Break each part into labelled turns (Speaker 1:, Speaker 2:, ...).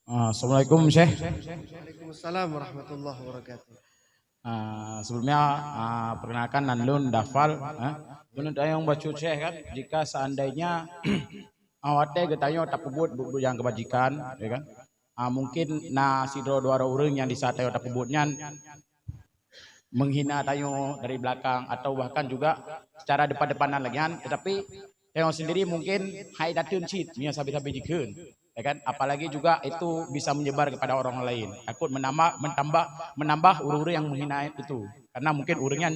Speaker 1: Assalamualaikum Syekh.
Speaker 2: Waalaikumsalam warahmatullahi wabarakatuh.
Speaker 1: Sebelumnya perkenalkan Nanlun Dafal. Menurut yang baca Syekh kan, jika seandainya awate getanyo tak pebut buku yang kebajikan, ya kan? Mungkin si dua orang yang disatai tak pebutnya menghina tayo dari belakang atau bahkan juga secara depan-depanan lagi kan, tetapi yang sendiri mungkin hai datun cheat nya sabi-sabi jikeun, ya kan, apalagi juga itu bisa menyebar kepada orang lain, takut menambah urang-urang yang menghina itu, karena mungkin urangnya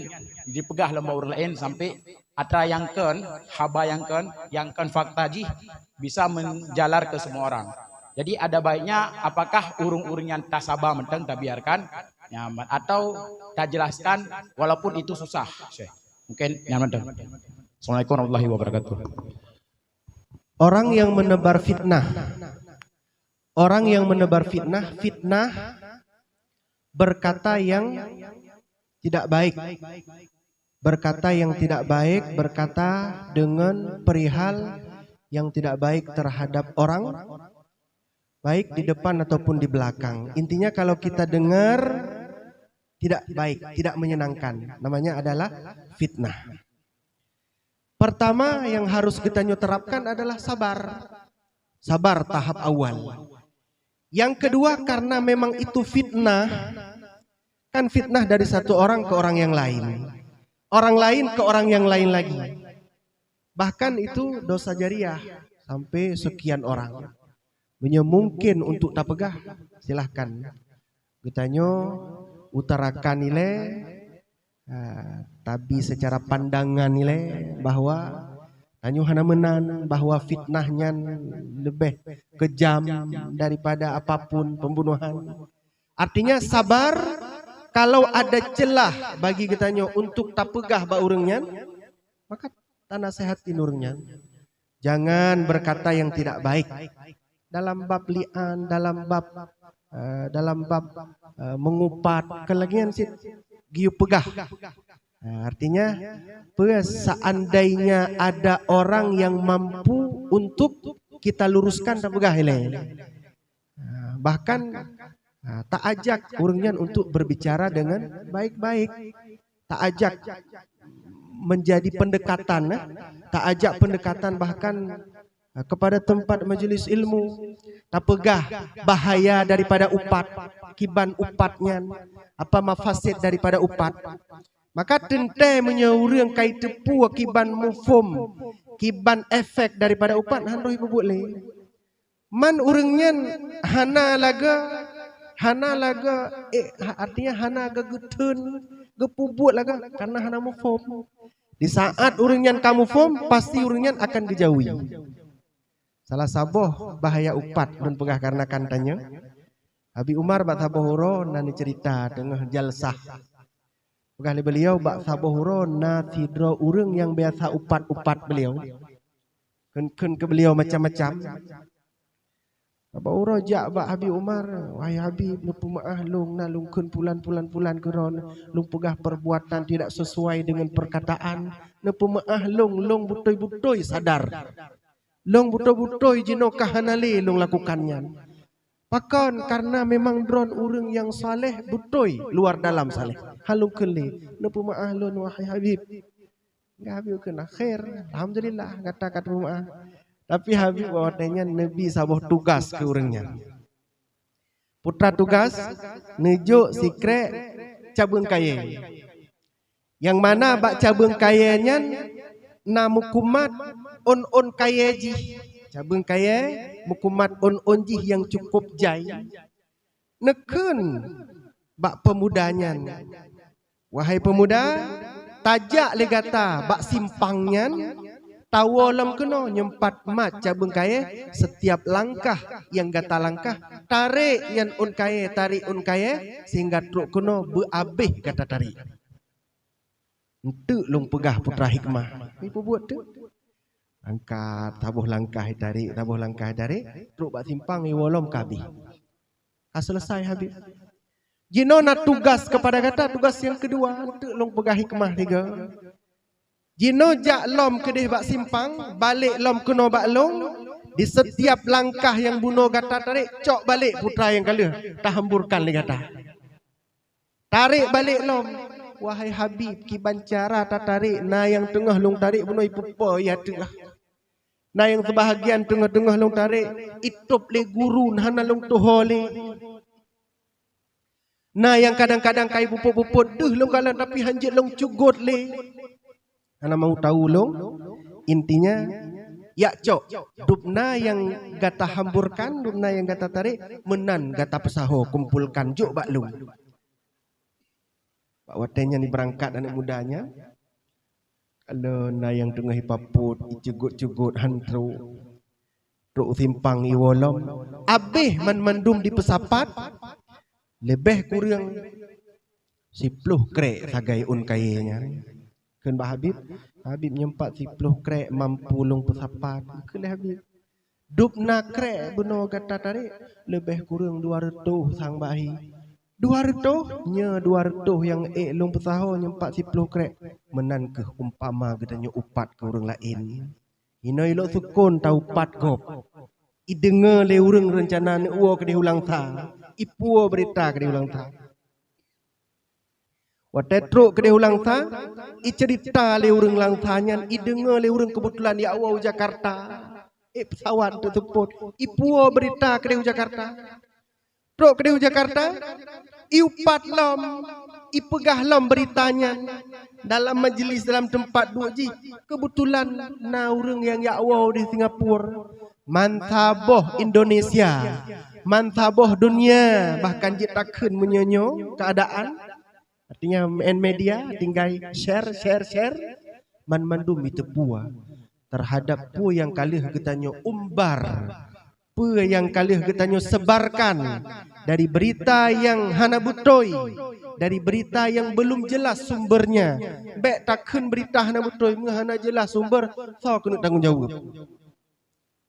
Speaker 1: dipegah lomba urang lain sampai atra yangkan fakta ji bisa menjalar ke semua orang. Jadi ada baiknya apakah urung-urung yang tak sabar menteng tak biarkan nyaman atau tak jelaskan walaupun itu susah. Mungkin nyaman. Assalamualaikum warahmatullahi wabarakatuh.
Speaker 2: Orang yang menebar fitnah. Orang yang menebar fitnah, berkata yang tidak baik. Berkata yang tidak baik, berkata dengan perihal yang tidak baik terhadap orang, baik di depan ataupun di belakang. Intinya kalau kita dengar tidak baik, tidak menyenangkan, namanya adalah fitnah. Pertama yang harus kita terapkan adalah sabar. Sabar tahap awal. Yang kedua, karena memang itu fitnah, kan fitnah dari satu orang ke orang yang lain. Orang lain ke orang yang lain lagi. Bahkan itu dosa jariah sampai sekian orang. Mungkin untuk tak pegah, silahkan. Getanyo utarakan nilai, tapi secara pandangan nilai bahwa tanyo hana menan, bahwa fitnahnya lebih kejam daripada apapun pembunuhan. Artinya sabar, kalau ada celah bagi getanyo untuk tak pegah ba urangnya, maka tanah sehatin urangnya. Jangan berkata yang tidak baik. Dalam bab li'an, dalam bab mengupat, kelagian sih giu pegah. Artinya seandainya ada orang yang mampu untuk kita luruskan tak pegah ile. Bahkan tak ajak urangnya untuk berbicara dengan baik-baik. Tak ajak menjadi pendekatan, tak ajak pendekatan bahkan kepada tempat majelis ilmu, tak pegah bahaya daripada upat, kiban upatnya, apa mafasid daripada upat. Maka tente menyaurang kai tepu kiban mufum, kiban efek daripada upat handoi bebule. Man urangnya hana laga artinya hana gagetun, gepubut laga karena hana mufum. Di saat urangnya kamu fum, pasti urangnya akan dijauhi. Salah saboh bahaya upat dan pegah karena kantanya. Abi Umar bak sabohuro nani cerita dengan jalsah. Pegah beliau bak sabohuro na tidro urang yang biasa upat-upat beliau. Ken ke beliau macam-macam. Sabohuro jak bak Abi Umar, wahai Habib nupu maah lung na lung ken pulan keron lung pegah perbuatan tidak sesuai dengan perkataan. Nupu maah lung butoi-butoi sadar. Long buto-buto jino kahanali long lakukannya. Pakon karena memang drone urang yang saleh butoi luar dalam saleh. Halung keli. Nupu maah lun wahai Habib. Enggak Habib kena khair. Alhamdulillah kata maah. Tapi Habib bawatnya Nabi sabuh tugas ke urangnya. Putra tugas nejo sikre cabung kaye. Yang mana bak cabung kayenya namukumat on kaya ji, cabung kaya mukumat on ji yang cukup jai. Neken bak pemudanya, wahai pemuda, tajak legata bak simpangnya, tawalam keno nyempat mat cabung kaya setiap langkah yang gata langkah, tarik yang on kaya sehingga truk keno beabih kata tarik. Entuk long pegah putra hikmah. Ibu buat tu. Angkat tabuh langkah tarik, truk bak simpang iwalom kabih. Selesai Habib. Jino nak tugas kepada kata tugas yang kedua, entuk long pegah hikmah tiga. Jino jak lom kedih bak simpang, balik lom keno bak long, Di setiap langkah yang bunuh kata tarik, cok balik putra yang kalah, tak hamburkan dia kata. Tarik balik lom. Wahai Habib, kiban cara tak tarik, na yang tengah long tarik bunuh ipupa ya tengah. Na yang sebahagian tengah-tengah long tarik, itop le guru hana long tuho le. Na yang kadang-kadang kai pupuk-pupuk deh long kalan tapi hanjit long cugut le. Hana mau tahu long, intinya ya cok, dupna yang gata hamburkan, dupna yang gata tarik, menan gata pesaho kumpulkan juk baklung. Pak watenya ni berangkat anak mudanya. Kalau na yang tengah hipaput, cugut-cugut hantru, truk simpang iwolom, abih mandum di pesapat, lebih kurang 10 krek sagai un kayanya. Kan Pak Habib nyempat 10 krek mampu long pesapat. Ke Habib. Dupna krek bunuh kata tarik lebih kurang 200 sang bahi. 200 nya 200 yang long pesaho nyempat 10 krek. Menan ke umpama gedanya upat ke orang lain. Inoi lo sukun tau upat gop. I dengar le urang rencana ne uo ke diulang ta. Ipuo berita ke diulang ta. Watetruk ke ulang ta, i cerita le urang lang tanyan, i dengar le urang kebetulan di awal Jakarta. Pesawat tersebut, i puo berita ke Jakarta. Truk ke Jakarta, i upat lom, i pegah lom beritanya. Dalam majlis dalam tempat 2G, kebetulan na urang yang ya awal di Singapura. Mantaboh Indonesia, mantaboh dunia, bahkan jitakan menyonyo keadaan. Artinya media tinggal share. Man-mandum itu pua terhadap pu yang kalih getanyo umbar. Pu yang kalih getanyo sebarkan dari berita yang hana butoi, dari berita yang belum jelas sumbernya. Bek takkan berita hana butoi, hana jelas sumber, so kena tanggung jawab.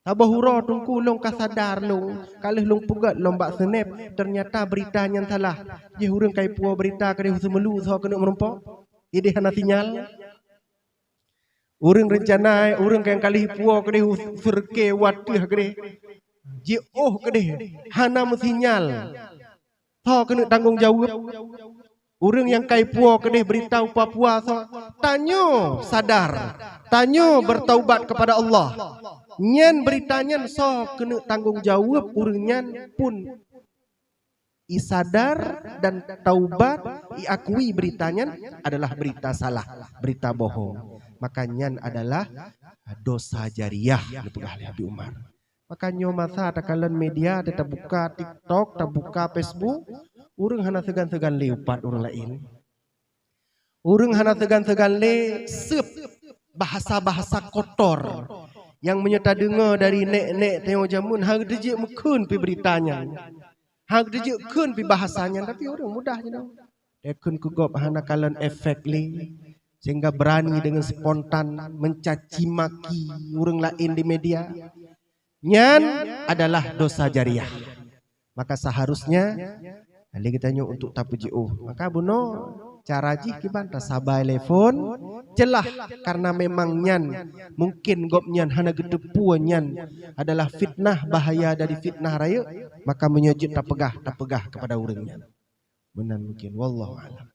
Speaker 2: Abah hura tungku long kasadar long, kalih long pugat long bak senep, ternyata beritanya salah. Je hurang kai puah berita kadeh semelu so kena merompok. Ide hana sinyal. Urang rencana urang yang kalih puah kadeh surke watih kadeh. Je kadeh hana sinyal. So kena tanggung jawab. Urang yang kai puah kadeh beritahu Papua so tanyo sadar, tanyo bertaubat kepada Allah. Nyan beritanya so kena tanggung jawab urangnya pun isadar dan taubat iakui beritanya adalah berita salah, berita bohong. Makanya adalah dosa jariah dipegah oleh Habib Umar. Makanya masa takalan media tetap buka TikTok, tak buka Facebook, urang hana segan-segan leupat urang lain. Urang hana segan-segan le sep bahasa-bahasa kotor. Yang menyata dengar dari nek-nek tengok jamun, hang dejek mekun pi beritanya. Hang dejek kun pi bahasanya, tapi orang mudah je dah. Dekun kugop hana kalan efek li. Sehingga berani dengan spontan mencaci maki orang lain di media. Nyan adalah dosa jariah. Maka seharusnya, kali kita tanya untuk tapu JO. Maka buno, cara jih kibanta sabai telefon celah karena memang nyan mungkin gop nyan hana gedepu nyan adalah fitnah bahaya dari fitnah raya, maka menyejut tak pegah kepada urang nyan. Benar mungkin wallahu alam.